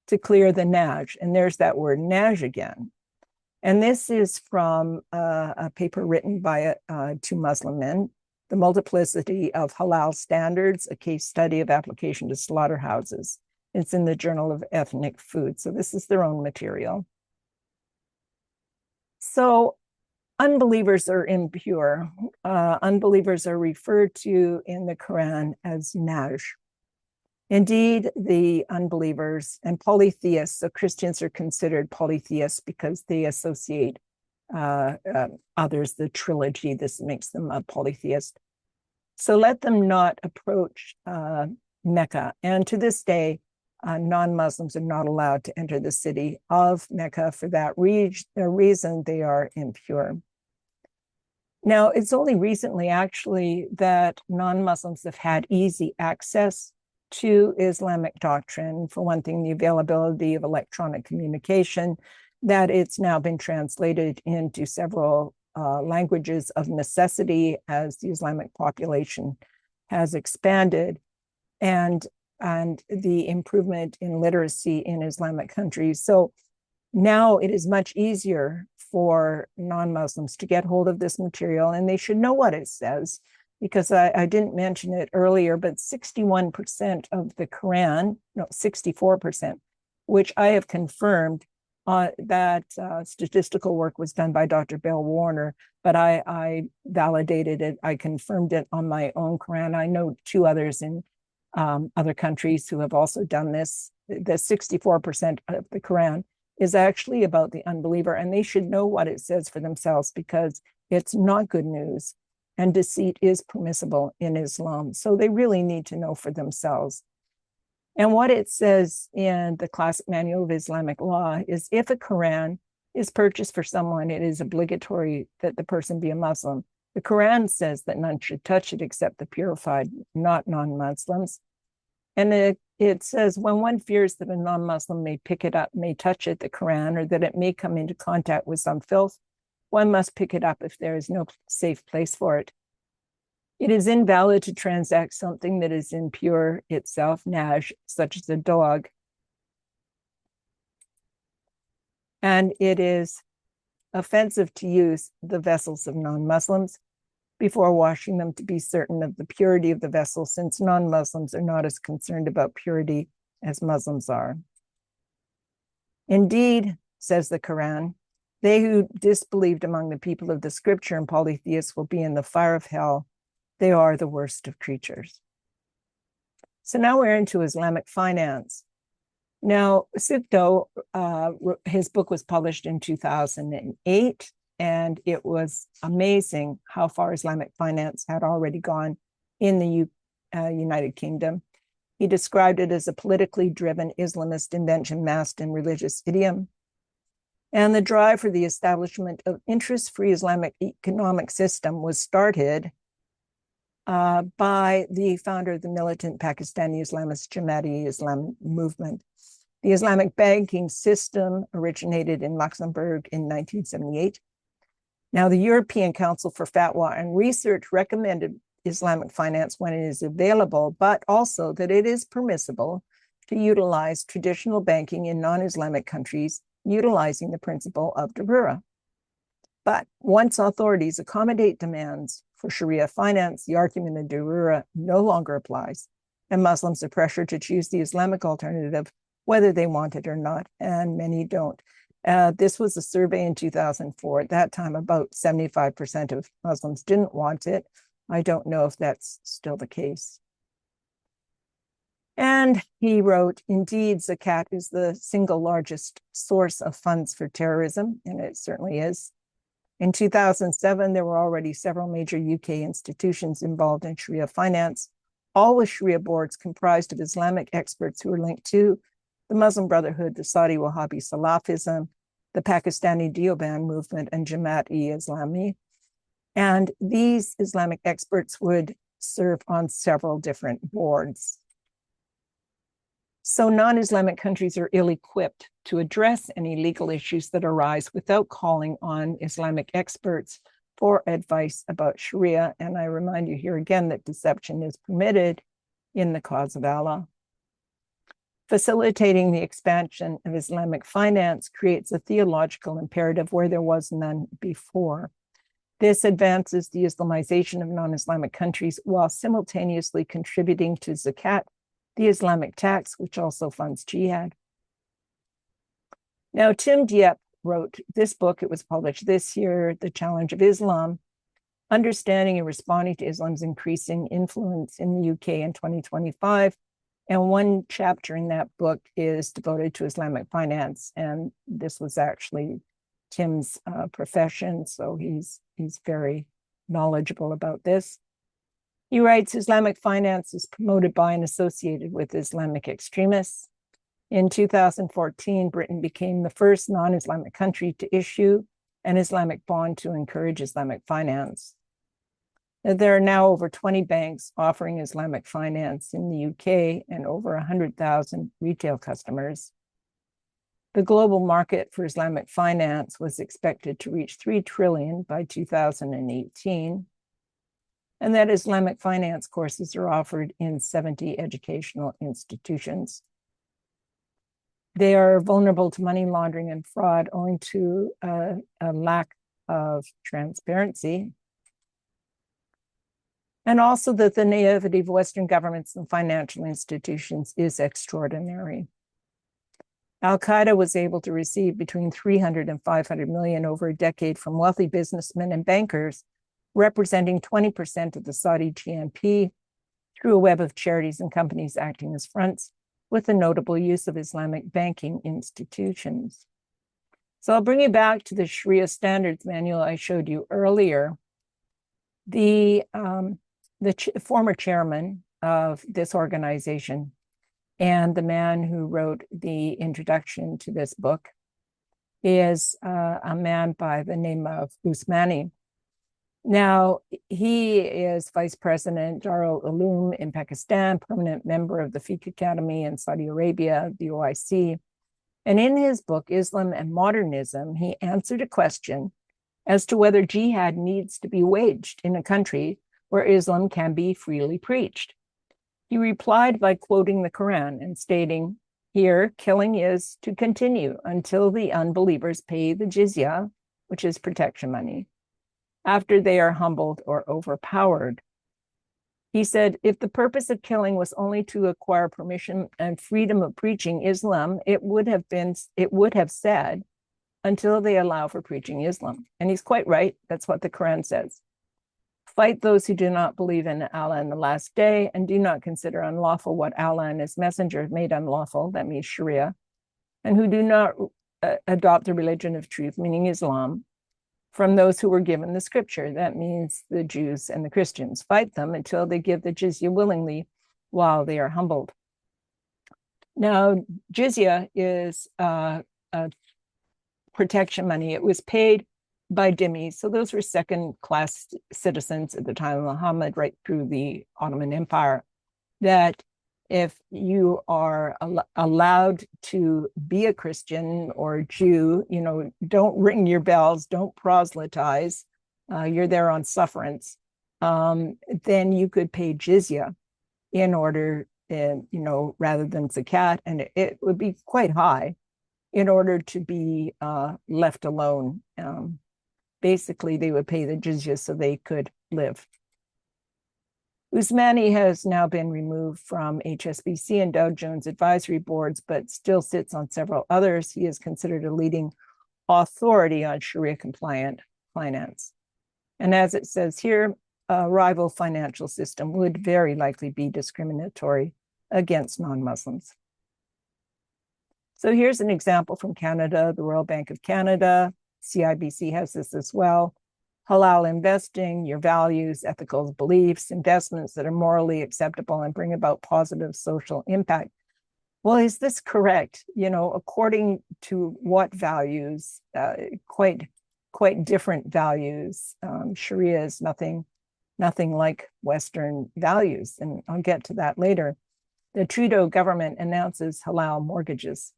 to clear the naj. And there's that word naj again. And this is from a paper written by 2 Muslim men, The Multiplicity of Halal Standards, a case study of application to slaughterhouses. It's in the Journal of Ethnic Food. So this is their own material. So unbelievers are impure. Unbelievers are referred to in the Quran as naj. Indeed, the unbelievers and polytheists, so Christians are considered polytheists because they associate others, the trilogy. This makes them a polytheist. So let them not approach Mecca. And to this day, non-Muslims are not allowed to enter the city of Mecca. For that reason, they are impure. Now, it's only recently, actually, that non-Muslims have had easy access to Islamic doctrine. For one thing, the availability of electronic communication, that it's now been translated into several languages of necessity as the Islamic population has expanded, and the improvement in literacy in Islamic countries. So now it is much easier for non-Muslims to get hold of this material, and they should know what it says, because I didn't mention it earlier, but 61% of the Quran, no, 64%, which I have confirmed, that statistical work was done by Dr. Bill Warner, but I validated it. I confirmed it on my own Quran. I know two others in other countries who have also done this. The 64% of the Quran is actually about the unbeliever, and they should know what it says for themselves, because it's not good news, and deceit is permissible in Islam. So they really need to know for themselves. And what it says in the Classic Manual of Islamic Law is if a Quran is purchased for someone, it is obligatory that the person be a Muslim. The Quran says that none should touch it except the purified, not non-Muslims. And it says when one fears that a non-Muslim may pick it up, may touch it, the Quran, or that it may come into contact with some filth, one must pick it up if there is no safe place for it. It is invalid to transact something that is impure itself, naj, such as a dog. And it is offensive to use the vessels of non-Muslims before washing them to be certain of the purity of the vessel, since non-Muslims are not as concerned about purity as Muslims are. Indeed, says the Quran, they who disbelieved among the people of the scripture and polytheists will be in the fire of hell. They are the worst of creatures. So now we're into Islamic finance. Now, Sifto, his book was published in 2008, and it was amazing how far Islamic finance had already gone in the United Kingdom. He described it as a politically driven Islamist invention masked in religious idiom. And the drive for the establishment of interest-free Islamic economic system was started by the founder of the militant Pakistani Islamist Jamaat-e-Islam movement. The Islamic banking system originated in Luxembourg in 1978. Now, the European Council for Fatwa and Research recommended Islamic finance when it is available, but also that it is permissible to utilize traditional banking in non-Islamic countries, utilizing the principle of darura. But once authorities accommodate demands for Sharia finance, the argument of darura no longer applies, and Muslims are pressured to choose the Islamic alternative, whether they want it or not, and many don't. This was a survey in 2004. At that time, about 75% of Muslims didn't want it. I don't know if that's still the case. And he wrote, indeed, zakat is the single largest source of funds for terrorism, and it certainly is. In 2007, there were already several major UK institutions involved in Sharia finance, all with Sharia boards comprised of Islamic experts who are linked to the Muslim Brotherhood, the Saudi Wahhabi Salafism, the Pakistani Deoband movement, and Jamaat-e-Islami. And these Islamic experts would serve on several different boards. So non-Islamic countries are ill-equipped to address any legal issues that arise without calling on Islamic experts for advice about Sharia. And I remind you here again that deception is permitted in the cause of Allah. Facilitating the expansion of Islamic finance creates a theological imperative where there was none before. This advances the Islamization of non-Islamic countries while simultaneously contributing to zakat, the Islamic tax, which also funds jihad. Now, Tim Dieppe wrote this book. It was published this year, The Challenge of Islam, Understanding and Responding to Islam's Increasing Influence in the UK in 2025. And one chapter in that book is devoted to Islamic finance. And this was actually Tim's profession, so he's very knowledgeable about this. He writes, Islamic finance is promoted by and associated with Islamic extremists. In 2014, Britain became the first non-Islamic country to issue an Islamic bond to encourage Islamic finance. There are now over 20 banks offering Islamic finance in the UK and over 100,000 retail customers. The global market for Islamic finance was expected to reach $3 trillion by 2018. And that Islamic finance courses are offered in 70 educational institutions. They are vulnerable to money laundering and fraud owing to a lack of transparency. And also that the naivety of Western governments and financial institutions is extraordinary. Al-Qaeda was able to receive between 300 and 500 million over a decade from wealthy businessmen and bankers, representing 20% of the Saudi GNP, through a web of charities and companies acting as fronts, with the notable use of Islamic banking institutions. So I'll bring you back to the Sharia Standards Manual I showed you earlier. The former chairman of this organization and the man who wrote the introduction to this book is a man by the name of Usmani. Now, he is vice president, Darul Uloom in Pakistan, permanent member of the Fiqh Academy in Saudi Arabia, the OIC. And in his book, Islam and Modernism, he answered a question as to whether jihad needs to be waged in a country where Islam can be freely preached. He replied by quoting the Quran and stating, "Here, killing is to continue until the unbelievers pay the jizya, which is protection money, after they are humbled or overpowered." He said, if the purpose of killing was only to acquire permission and freedom of preaching Islam, it would have said, until they allow for preaching Islam. And he's quite right. That's what the Quran says. Fight those who do not believe in Allah and the last day and do not consider unlawful what Allah and his messenger have made unlawful, that means Sharia, and who do not adopt the religion of truth, meaning Islam, from those who were given the scripture, that means the Jews and the Christians. Fight them until they give the jizya willingly while they are humbled. Now, jizya is a protection money. It was paid by dhimmis. So those were second-class citizens at the time of Muhammad, right through the Ottoman Empire, that if you are allowed to be a Christian or Jew, don't ring your bells, don't proselytize, you're there on sufferance, then you could pay jizya in order, rather than zakat, and it would be quite high in order to be left alone. Basically, they would pay the jizya so they could live. Usmani has now been removed from HSBC and Dow Jones advisory boards, but still sits on several others. He is considered a leading authority on Sharia-compliant finance. And as it says here, a rival financial system would very likely be discriminatory against non-Muslims. So here's an example from Canada, the Royal Bank of Canada. CIBC has this as well. Halal investing, your values, ethical beliefs, investments that are morally acceptable and bring about positive social impact. Well, is this correct? According to what values? Quite different values. Sharia is nothing like Western values, and I'll get to that later. The Trudeau government announces halal mortgages.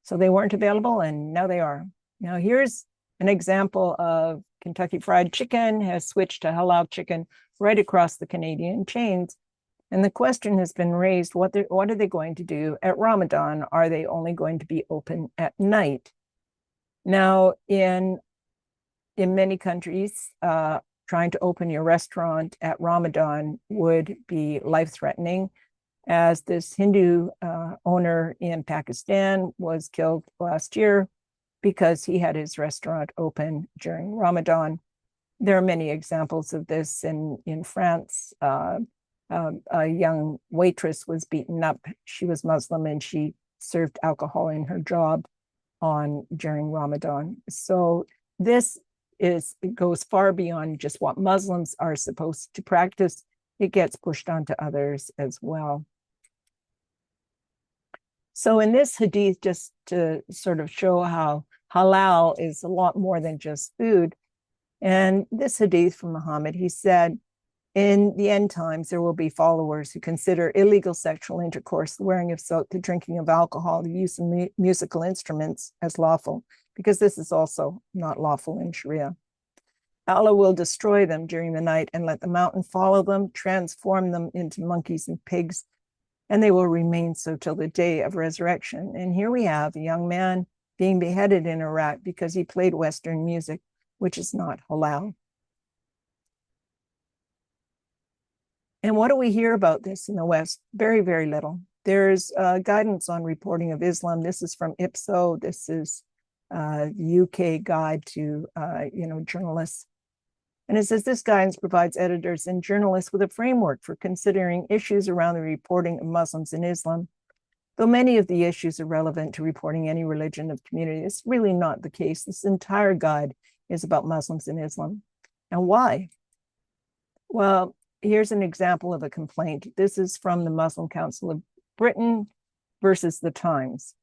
So they weren't available, and now they are. Now here's an example of Kentucky Fried Chicken has switched to halal chicken right across the Canadian chains. And the question has been raised, what are they going to do at Ramadan? Are they only going to be open at night? Now, in many countries, trying to open your restaurant at Ramadan would be life-threatening, as this Hindu owner in Pakistan was killed last year because he had his restaurant open during Ramadan. There are many examples of this in France. A young waitress was beaten up. She was Muslim and she served alcohol in her job during Ramadan. So this goes far beyond just what Muslims are supposed to practice. It gets pushed onto others as well. So in this hadith, just to sort of show how halal is a lot more than just food. And this hadith from Muhammad, he said, in the end times, there will be followers who consider illegal sexual intercourse, the wearing of silk, the drinking of alcohol, the use of musical instruments as lawful, because this is also not lawful in Sharia. Allah will destroy them during the night and let the mountain follow them, transform them into monkeys and pigs, and they will remain so till the day of resurrection. And here we have a young man being beheaded in Iraq because he played Western music, which is not halal. And what do we hear about this in the West? Very, very little. There's guidance on reporting of Islam. This is from IPSO. This is UK guide to journalists. And it says this guidance provides editors and journalists with a framework for considering issues around the reporting of Muslims in Islam. Though many of the issues are relevant to reporting any religion of community, it's really not the case. This entire guide is about Muslims in Islam. And why? Well, here's an example of a complaint. This is from the Muslim Council of Britain versus the Times.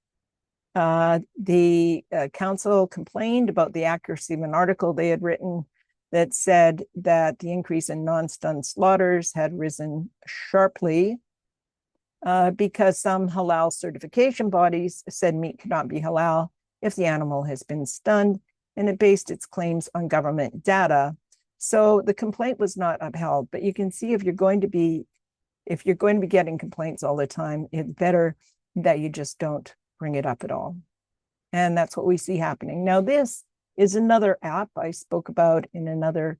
The council complained about the accuracy of an article they had written that said that the increase in non-stun slaughters had risen sharply because some halal certification bodies said meat cannot be halal if the animal has been stunned, and it based its claims on government data. So the complaint was not upheld, but you can see if you're going to be getting complaints all the time, it's better that you just don't bring it up at all. And that's what we see happening. Now, this is another app I spoke about in another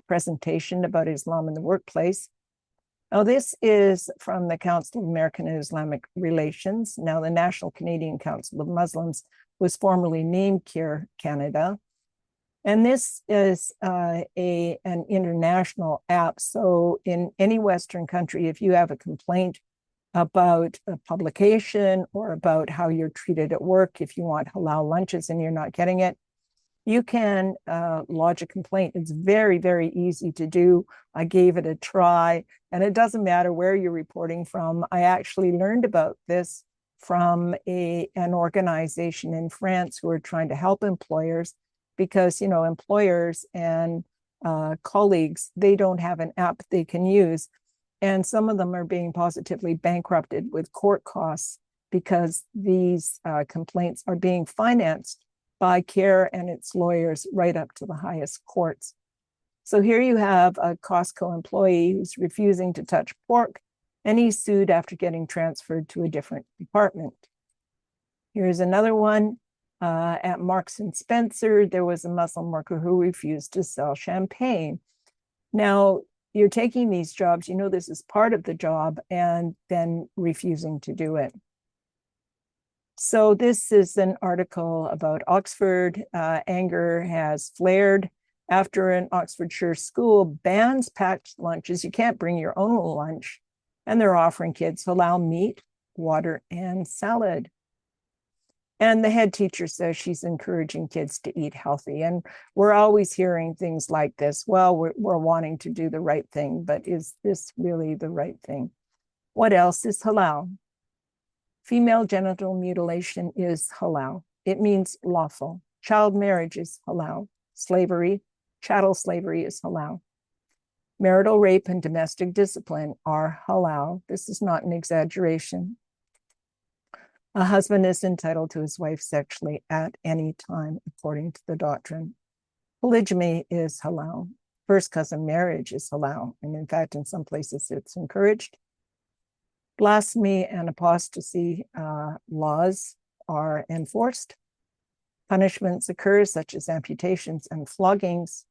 presentation about Islam in the workplace. Now, this is from the Council of American and Islamic Relations. Now, the National Canadian Council of Muslims was formerly named CARE Canada. And this is an international app. So in any Western country, if you have a complaint about a publication or about how you're treated at work, if you want halal lunches and you're not getting it, you can lodge a complaint. It's very, very easy to do. I gave it a try, and it doesn't matter where you're reporting from. I actually learned about this from an organization in France who are trying to help employers because, employers and colleagues, they don't have an app they can use. And some of them are being positively bankrupted with court costs because these complaints are being financed by CARE and its lawyers right up to the highest courts. So here you have a Costco employee who's refusing to touch pork, and he's sued after getting transferred to a different department. Here's another one. At Marks and Spencer, there was a Muslim worker who refused to sell champagne. Now, you're taking these jobs, this is part of the job, and then refusing to do it. So this is an article about Oxford. Anger has flared after an Oxfordshire school bans packed lunches. You can't bring your own lunch, and they're offering kids halal meat, water, and salad. And the head teacher says she's encouraging kids to eat healthy. And we're always hearing things like this. Well, we're wanting to do the right thing, but is this really the right thing? What else is halal? Female genital mutilation is halal. It means lawful. Child marriage is halal. Slavery, chattel slavery is halal. Marital rape and domestic discipline are halal. This is not an exaggeration. A husband is entitled to his wife sexually at any time, according to the doctrine. Polygamy is halal. First cousin marriage is halal. And in fact, in some places, it's encouraged. Blasphemy and apostasy laws are enforced. Punishments occur, such as amputations and floggings,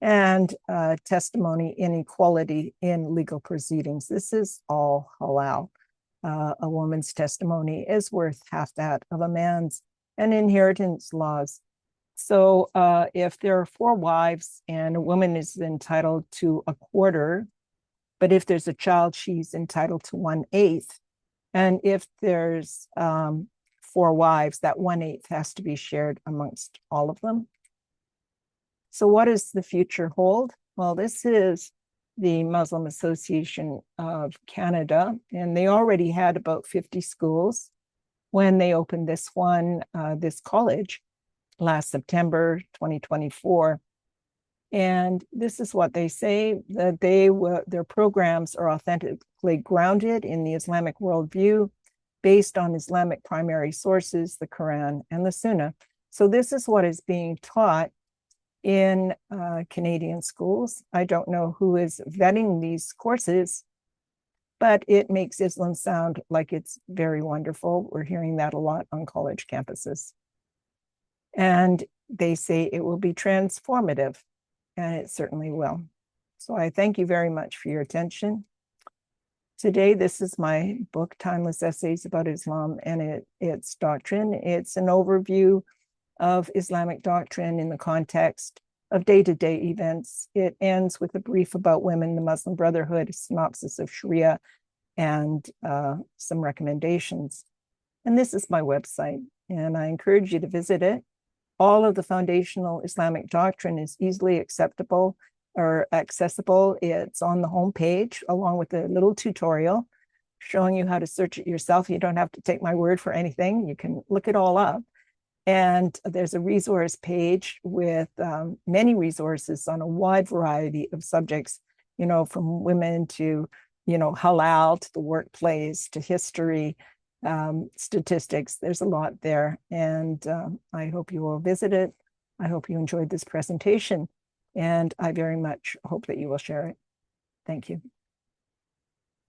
and testimony inequality in legal proceedings. This is all halal. A woman's testimony is worth half that of a man's, and inheritance laws. So if there are 4 wives and a woman is entitled to a quarter, but if there's a child, she's entitled to 1/8. And if there's 4 wives, that 1/8 has to be shared amongst all of them. So what does the future hold? Well, this is the Muslim Association of Canada, and they already had about 50 schools when they opened this college last September 2024. And this is what they say, that their programs are authentically grounded in the Islamic worldview based on Islamic primary sources, the Quran and the Sunnah. So this is what is being taught in Canadian schools. I don't know who is vetting these courses, but it makes Islam sound like it's very wonderful. We're hearing that a lot on college campuses. And they say it will be transformative, and it certainly will. So I thank you very much for your attention. Today, this is my book, Timeless Essays about Islam and its doctrine. It's an overview of Islamic doctrine in the context of day-to-day events. It ends with a brief about women, the Muslim Brotherhood, a synopsis of Sharia, and some recommendations. And this is my website, and I encourage you to visit it. All of the foundational Islamic doctrine is easily acceptable or accessible. It's on the homepage along with a little tutorial showing you how to search it yourself. You don't have to take my word for anything. You can look it all up. And there's a resource page with many resources on a wide variety of subjects, you know, from women to, you know, halal, to the workplace, to history, statistics. There's a lot there. And I hope you will visit it. I hope you enjoyed this presentation. And I very much hope that you will share it. Thank you.